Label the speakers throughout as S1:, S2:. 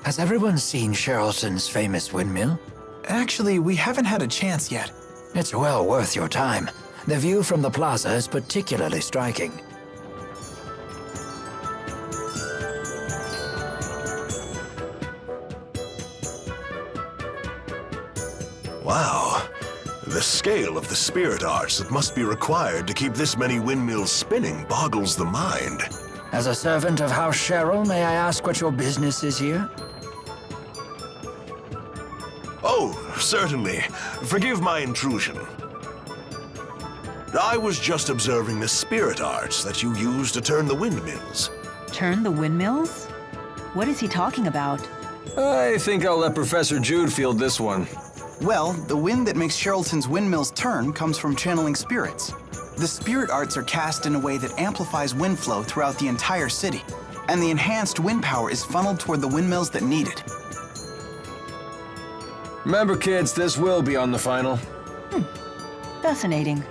S1: Has everyone seen Sherrilton's famous windmill?
S2: Actually, we haven't had a chance yet.
S1: It's well worth your time. The view from the plaza is particularly striking.
S3: Wow. The scale of the spirit arts that must be required to keep this many windmills spinning boggles the mind.
S1: As a servant of House Sherrill, may I ask what your business is here?
S3: Oh, certainly. Forgive my intrusion. I was just observing the spirit arts that you use to turn the windmills.
S4: Turn the windmills? What is he talking about?
S5: I think I'll let Professor Jude field this one.
S2: Well, the wind that makes Sherrilton's windmills turn comes from channeling spirits. The spirit arts are cast in a way that amplifies wind flow throughout the entire city, and the enhanced wind power is funneled toward the windmills that need it.
S5: Remember, kids, this will be on the final.
S4: Fascinating.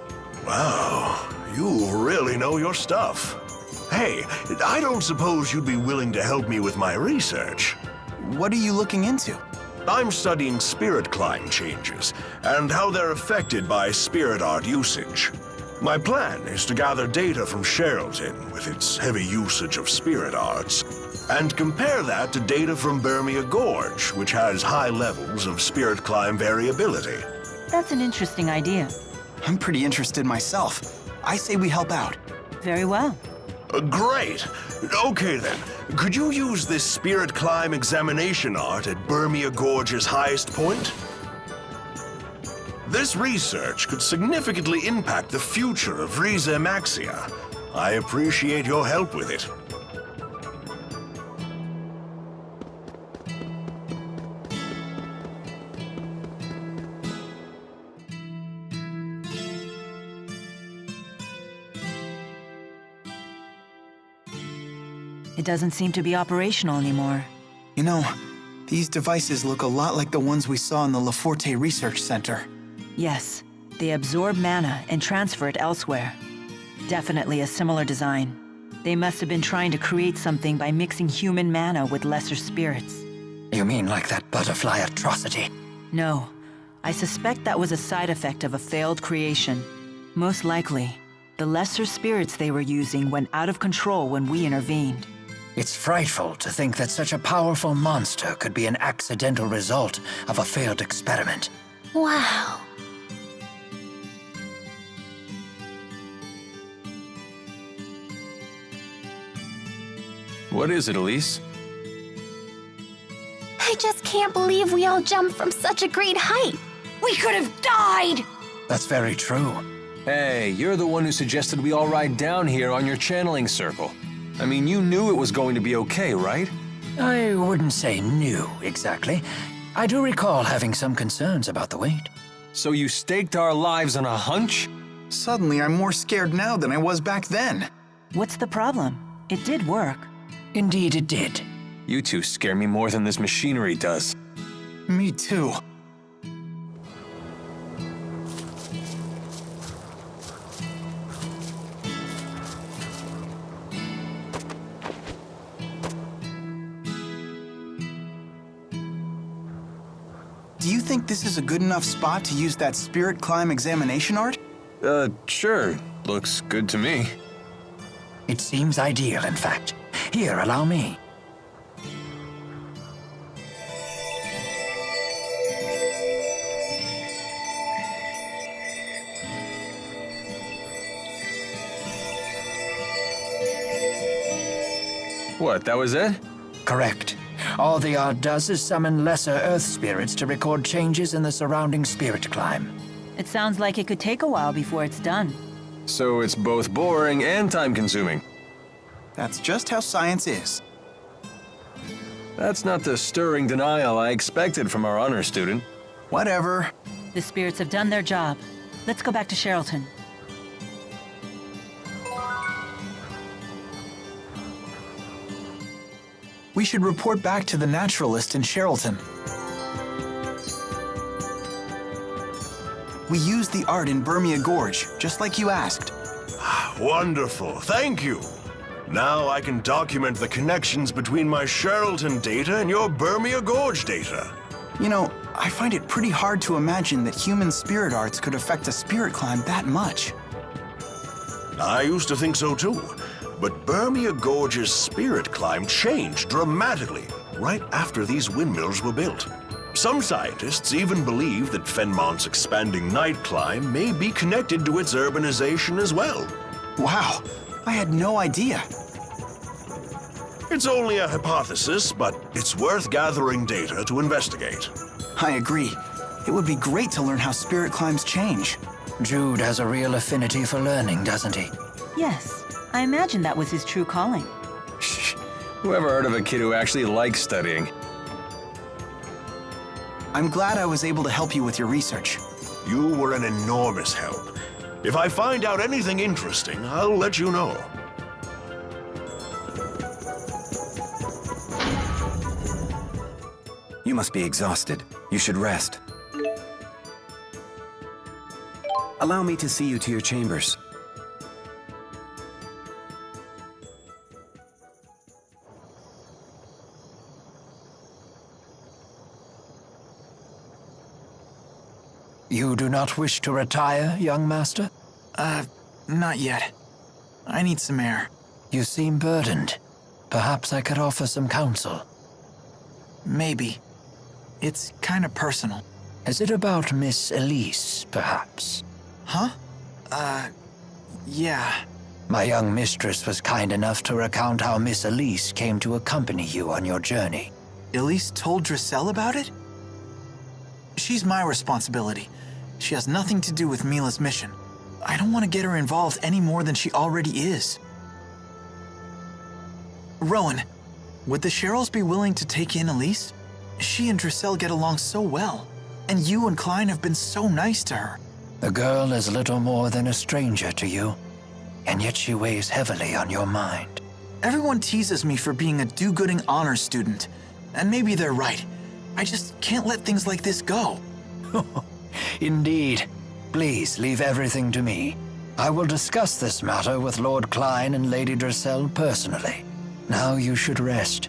S3: Wow, you really know your stuff. Hey, I don't suppose you'd be willing to help me with my research.
S2: What are you looking into?
S3: I'm studying spirit climb changes and how they're affected by spirit art usage. My plan is to gather data from Sherrilton with its heavy usage of spirit arts and compare that to data from Burmia Gorge, which has high levels of spirit climb variability.
S4: That's an interesting idea.
S2: I'm pretty interested myself. I say we help out.
S4: Very well.
S3: Great. Okay then, could you use this spirit climb examination art at Burmia Gorge's highest point? This research could significantly impact the future of Rize Maxia. I appreciate your help with it.
S4: It doesn't seem to be operational anymore.
S2: You know, these devices look a lot like the ones we saw in the Laforte Research Center.
S4: Yes, they absorb mana and transfer it elsewhere. Definitely a similar design. They must have been trying to create something by mixing human mana with lesser spirits.
S1: You mean like that butterfly atrocity?
S4: No, I suspect that was a side effect of a failed creation. Most likely, the lesser spirits they were using went out of control when we intervened.
S1: It's frightful to think that such a powerful monster could be an accidental result of a failed experiment.
S6: Wow.
S5: What is it, Elise?
S6: I just can't believe we all jumped from such a great height. We could have died!
S1: That's very true.
S5: Hey, you're the one who suggested we all ride down here on your channeling circle. I mean, you knew it was going to be okay, right?
S1: I wouldn't say new, exactly. I do recall having some concerns about the weight.
S5: So you staked our lives on a hunch?
S2: Suddenly, I'm more scared now than I was back then.
S4: What's the problem? It did work.
S1: Indeed it did.
S5: You two scare me more than this machinery does.
S2: Me too. Do you think this is a good enough spot to use that spirit climb examination art?
S5: Sure. Looks good to me.
S1: It seems ideal, in fact. Here, allow me.
S5: What, that was it?
S1: Correct. All the art does is summon lesser earth spirits to record changes in the surrounding spirit climb.
S4: It sounds like it could take a while before it's done.
S5: So it's both boring and time-consuming.
S2: That's just how science is.
S5: That's not the stirring denial I expected from our honor student.
S2: Whatever.
S4: The spirits have done their job. Let's go back to Sherrilton.
S2: We should report back to the naturalist in Sherrilton. We used the art in Burmia Gorge, just like you asked.
S3: Wonderful, thank you. Now I can document the connections between my Sheralton data and your Burmia Gorge data.
S2: You know, I find it pretty hard to imagine that human spirit arts could affect a spirit climb that much.
S3: I used to think so too, but Burmia Gorge's spirit climb changed dramatically right after these windmills were built. Some scientists even believe that Fenmont's expanding night climb may be connected to its urbanization as well.
S2: Wow, I had no idea.
S3: It's only a hypothesis, but it's worth gathering data to investigate.
S2: I agree. It would be great to learn how spirit climbs change.
S1: Jude has a real affinity for learning, doesn't he?
S4: Yes, I imagine that was his true calling.
S5: Shh. Whoever heard of a kid who actually likes studying?
S2: I'm glad I was able to help you with your research.
S3: You were an enormous help. If I find out anything interesting, I'll let you know.
S7: You must be exhausted. You should rest. Allow me to see you to your chambers.
S1: You do not wish to retire, young master?
S8: Not yet. I need some air.
S1: You seem burdened. Perhaps I could offer some counsel.
S8: Maybe. It's kind of personal.
S1: Is it about Miss Elise, perhaps?
S8: Huh? Yeah.
S1: My young mistress was kind enough to recount how Miss Elise came to accompany you on your journey.
S8: Elise told Drissel about it? She's my responsibility. She has nothing to do with Mila's mission. I don't want to get her involved any more than she already is. Rowan, would the Sherrills be willing to take in Elise? She and Drissel get along so well, and you and Klein have been so nice to her.
S1: The girl is little more than a stranger to you, and yet she weighs heavily on your mind.
S8: Everyone teases me for being a do-gooding honors student, and maybe they're right. I just can't let things like this go.
S1: Indeed. Please leave everything to me. I will discuss this matter with Lord Klein and Lady Drissel personally. Now you should rest.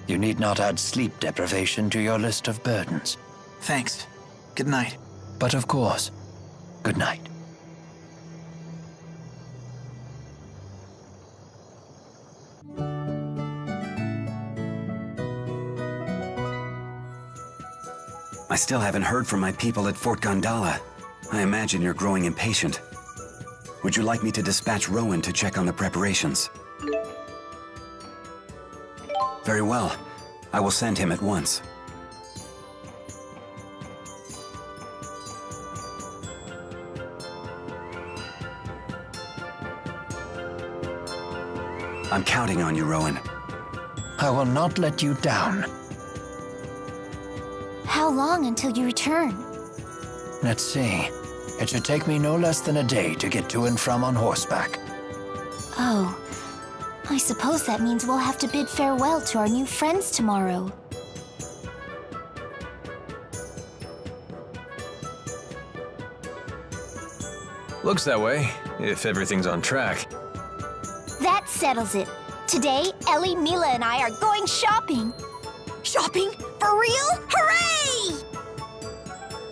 S1: You need not add sleep deprivation to your list of burdens.
S8: Thanks. Good night.
S1: But of course, good night.
S7: I still haven't heard from my people at Fort Gondala. I imagine you're growing impatient. Would you like me to dispatch Rowan to check on the preparations? Very well. I will send him at once. I'm counting on you, Rowan.
S1: I will not let you down.
S6: How long until you return?
S1: Let's see. It should take me no less than a day to get to and from on horseback.
S6: Oh, I suppose that means we'll have to bid farewell to our new friends tomorrow.
S5: Looks that way, if everything's on track.
S6: That settles it. Today, Ellie, Mila, and I are going shopping. Shopping? For real? Hooray!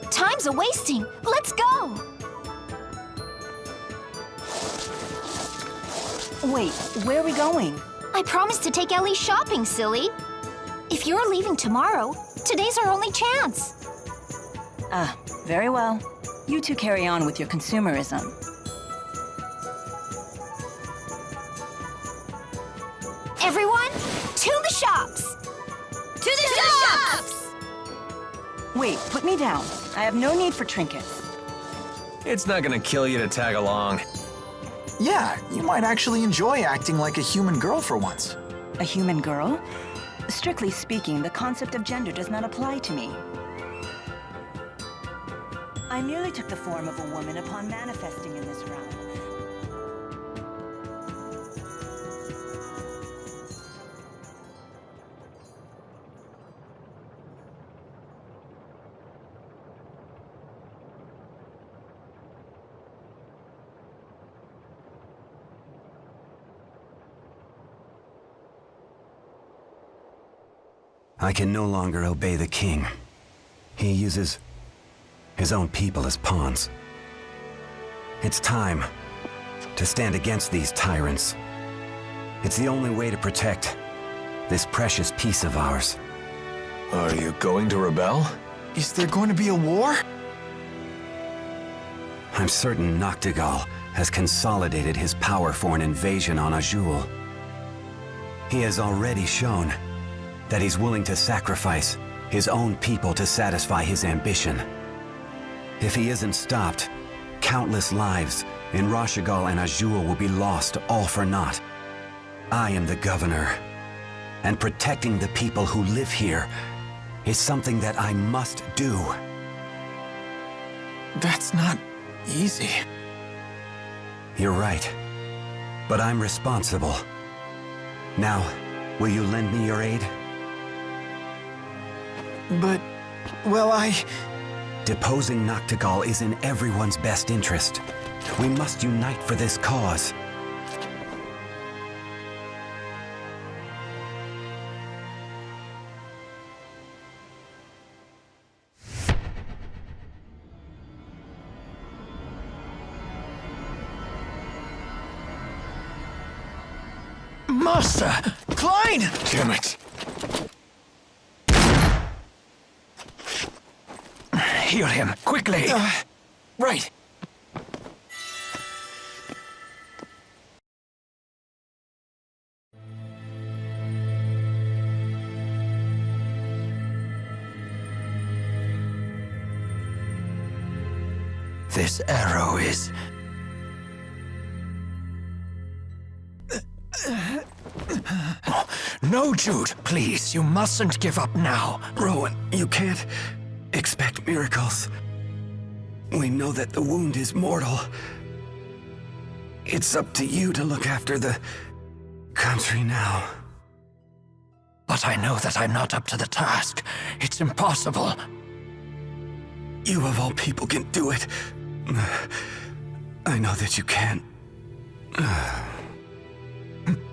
S6: Time's a-wasting. Let's go!
S4: Wait, where are we going?
S6: I promised to take Ellie shopping, silly. If you're leaving tomorrow, today's our only chance.
S4: Ah, very well. You two carry on with your consumerism.
S6: Everyone, to the shops! To the shops!
S4: Wait, put me down. I have no need for trinkets.
S5: It's not gonna kill you to tag along.
S8: Yeah, you might actually enjoy acting like a human girl for once.
S4: A human girl? Strictly speaking, the concept of gender does not apply to me. I merely took the form of a woman upon manifesting in this realm.
S7: I can no longer obey the king. He uses his own people as pawns. It's time to stand against these tyrants. It's the only way to protect this precious piece of ours.
S5: Are you going to rebel?
S8: Is there going to be a war?
S7: I'm certain Noctigal has consolidated his power for an invasion on Azul. He has already shown that he's willing to sacrifice his own people to satisfy his ambition. If he isn't stopped, countless lives in Rashigal and Azul will be lost all for naught. I am the governor, and protecting the people who live here is something that I must do.
S8: That's not easy.
S7: You're right, but I'm responsible. Now, will you lend me your aid?
S8: But, well,
S7: Deposing Noctigal is in everyone's best interest. We must unite for this cause.
S1: Master!
S8: Klein!
S5: Damn it.
S1: Heal him, quickly!
S8: Right.
S1: This arrow is... No, Jude, please, you mustn't give up now.
S7: Rowan, you can't expect miracles. We know that the wound is mortal. It's up to you to look after the country now.
S1: But I know that I'm not up to the task. It's impossible.
S7: You of all people can do it. I know that you can.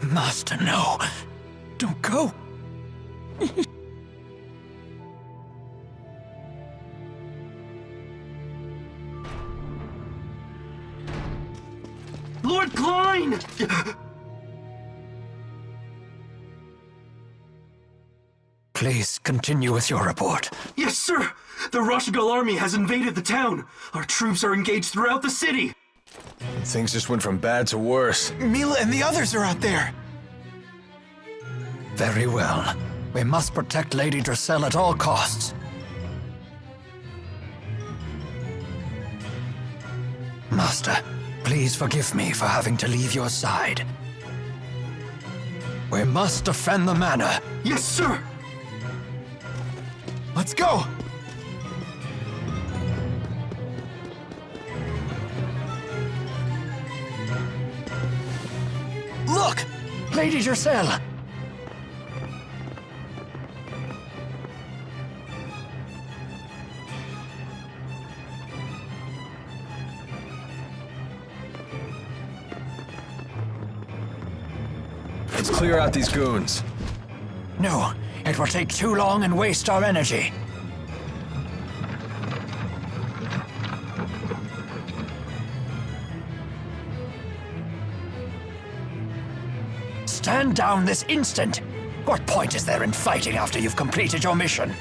S1: Master, no. Don't go.
S9: Lord Klein!
S1: Please continue with your report.
S9: Yes, sir! The Rashigal army has invaded the town. Our troops are engaged throughout the city.
S5: Things just went from bad to worse.
S8: Mila and the others are out there.
S1: Very well. We must protect Lady Dressel at all costs. Master, please forgive me for having to leave your side. We must defend the manor.
S9: Yes, sir!
S8: Let's go!
S1: Look! Lady Dressel!
S5: Let's clear out these goons.
S1: No, it will take too long and waste our energy. Stand down this instant! What point is there in fighting after you've completed your mission?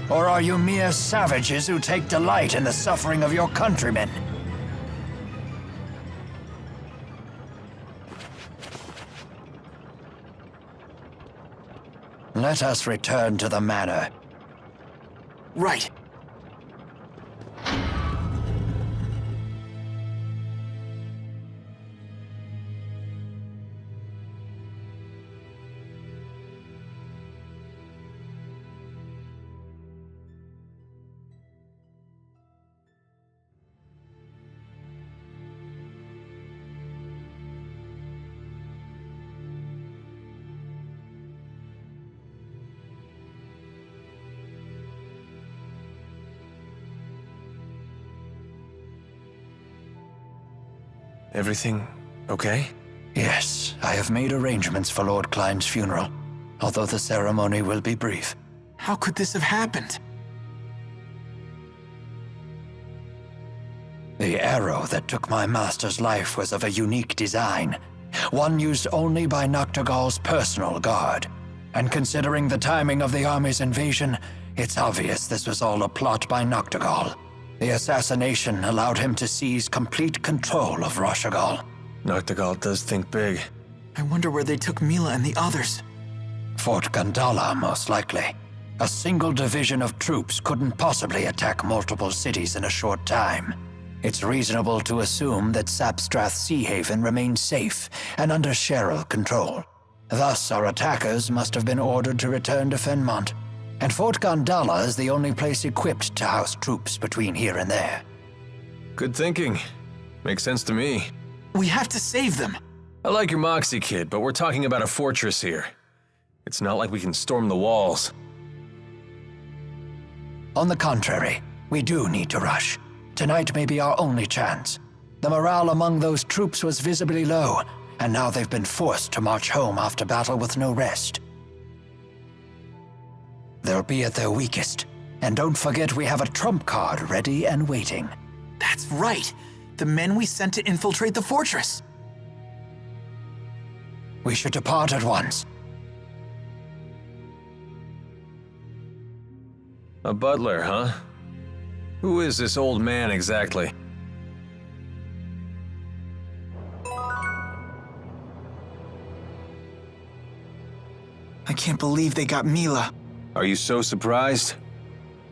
S1: Or are you mere savages who take delight in the suffering of your countrymen? Let us return to the manor.
S8: Right.
S5: Everything okay?
S1: Yes, I have made arrangements for Lord Klein's funeral. although the ceremony will be brief.
S8: How could this have happened?
S1: The arrow that took my master's life was of a unique design, one used only by Noctigal's personal guard. And considering the timing of the army's invasion, it's obvious this was all a plot by Noctigal. The assassination allowed him to seize complete control of Roshagal.
S5: Noctigal does think big.
S8: I wonder where they took Mila and the others.
S1: Fort Gandala, most likely. A single division of troops couldn't possibly attack multiple cities in a short time. It's reasonable to assume that Sapstrath Sea Haven remains safe and under Cheryl control. Thus, our attackers must have been ordered to return to Fenmont, and Fort Gandala is the only place equipped to house troops between here and there.
S5: Good thinking. Makes sense to me.
S8: We have to save them.
S5: I like your moxie, kid, but we're talking about a fortress here. It's not like we can storm the walls.
S1: On the contrary, we do need to rush. Tonight may be our only chance. The morale among those troops was visibly low, and now they've been forced to march home after battle with no rest. They'll be at their weakest, and don't forget we have a trump card ready and waiting.
S8: That's right. The men we sent to infiltrate the fortress.
S1: We should depart at once.
S5: A butler, huh? Who is this old man exactly?
S8: I can't believe they got Mila.
S5: Are you so surprised?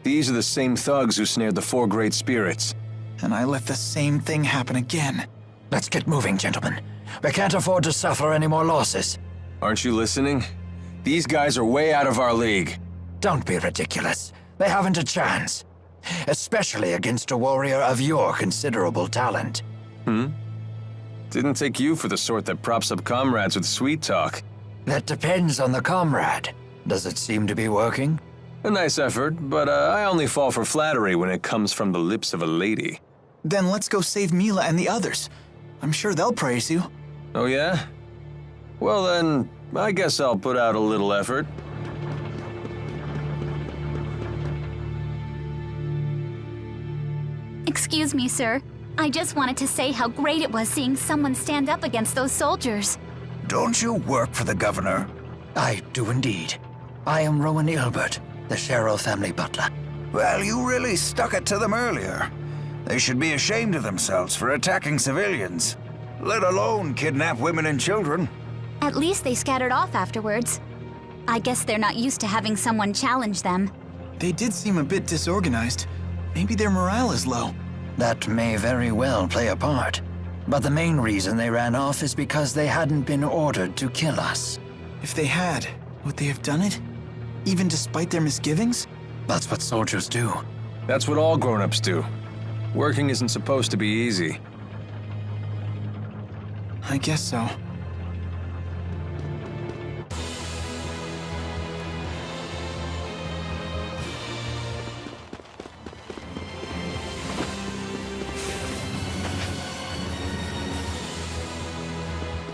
S5: These are the same thugs who snared the four great spirits.
S8: And I let the same thing happen again.
S1: Let's get moving, gentlemen. We can't afford to suffer any more losses.
S5: Aren't you listening? These guys are way out of our league.
S1: Don't be ridiculous. They haven't a chance. Especially against a warrior of your considerable talent.
S5: Didn't take you for the sort that props up comrades with sweet talk.
S1: That depends on the comrade. Does it seem to be working?
S5: A nice effort, but I only fall for flattery when it comes from the lips of a lady.
S8: Then let's go save Mila and the others. I'm sure they'll praise you.
S5: Oh yeah? Well then, I guess I'll put out a little effort.
S6: Excuse me, sir. I just wanted to say how great it was seeing someone stand up against those soldiers.
S1: Don't you work for the governor? I do indeed. I am Rowan Ilbert, the Cheryl family butler.
S10: Well, you really stuck it to them earlier. They should be ashamed of themselves for attacking civilians, let alone kidnap women and children.
S6: At least they scattered off afterwards. I guess they're not used to having someone challenge them.
S8: They did seem a bit disorganized. Maybe their morale is low.
S1: That may very well play a part. But the main reason they ran off is because they hadn't been ordered to kill us.
S8: If they had, would they have done it? Even despite their misgivings?
S1: That's what soldiers do.
S5: That's what all grown-ups do. Working isn't supposed to be easy.
S8: I guess so.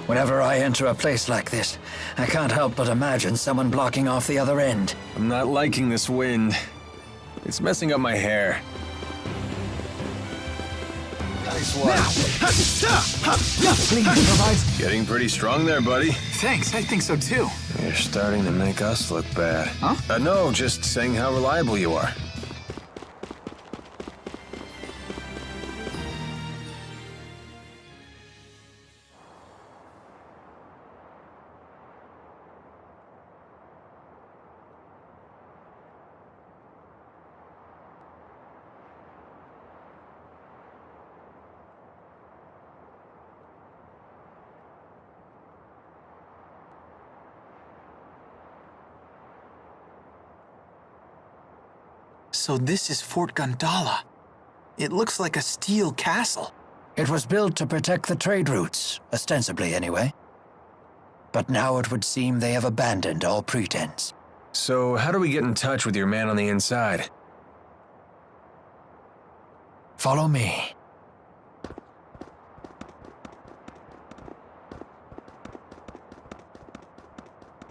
S1: Whenever I enter a place like this, I can't help but imagine someone blocking off the other end.
S5: I'm not liking this wind. It's messing up my hair. Nice one.
S8: Please provide.
S5: Getting pretty strong there, buddy.
S8: Thanks, I think so too.
S5: You're starting to make us look bad.
S8: Huh?
S5: No, just saying how reliable you are.
S8: So this is Fort Gandala. It looks like a steel castle.
S1: It was built to protect the trade routes, ostensibly anyway. But now it would seem they have abandoned all pretense.
S5: So how do we get in touch with your man on the inside?
S1: Follow me.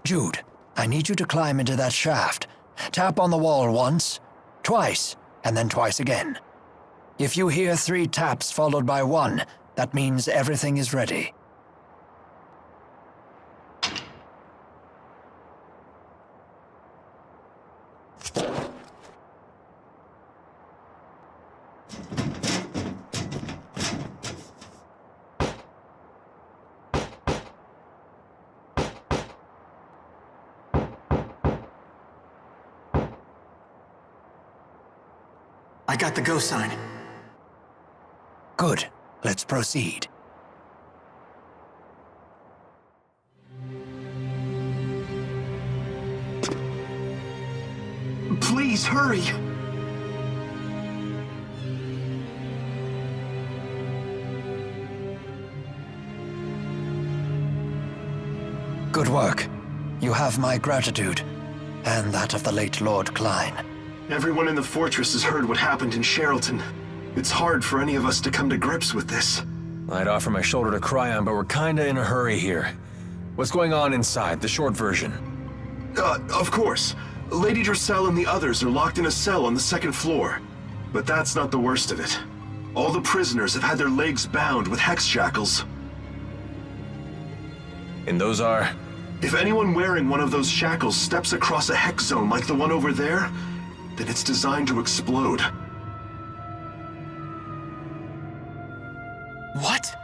S1: Jude, I need you to climb into that shaft. Tap on the wall once, twice, and then twice again. If you hear 3 taps followed by 1, that means everything is ready.
S8: I got the go sign.
S1: Good. Let's proceed.
S9: Please, hurry!
S1: Good work. You have my gratitude, and that of the late Lord Klein.
S9: Everyone in the fortress has heard what happened in Sherrilton. It's hard for any of us to come to grips with this.
S5: I'd offer my shoulder to cry on, but we're kinda in a hurry here. What's going on inside, the short version?
S9: Of course. Lady Dressel and the others are locked in a cell on the 2nd floor. But that's not the worst of it. All the prisoners have had their legs bound with hex shackles.
S5: And those are?
S9: If anyone wearing one of those shackles steps across a hex zone like the one over there, then it's designed to explode.
S8: What?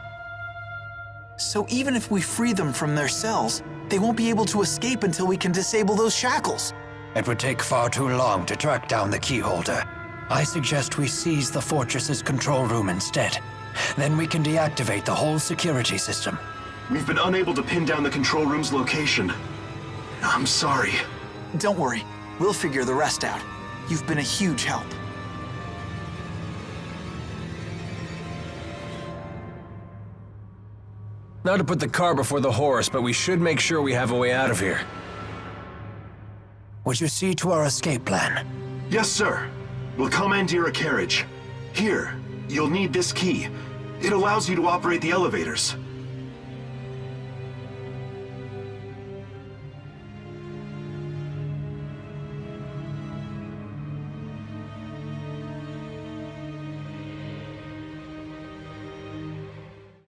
S8: So even if we free them from their cells, they won't be able to escape until we can disable those shackles.
S1: It would take far too long to track down the key holder. I suggest we seize the fortress's control room instead. Then we can deactivate the whole security system.
S9: We've been unable to pin down the control room's location. I'm sorry.
S8: Don't worry, we'll figure the rest out. You've been a huge help.
S5: Not to put the cart before the horse, but we should make sure we have a way out of here.
S1: Would you see to our escape plan?
S9: Yes, sir. We'll commandeer a carriage. Here, you'll need this key. It allows you to operate the elevators.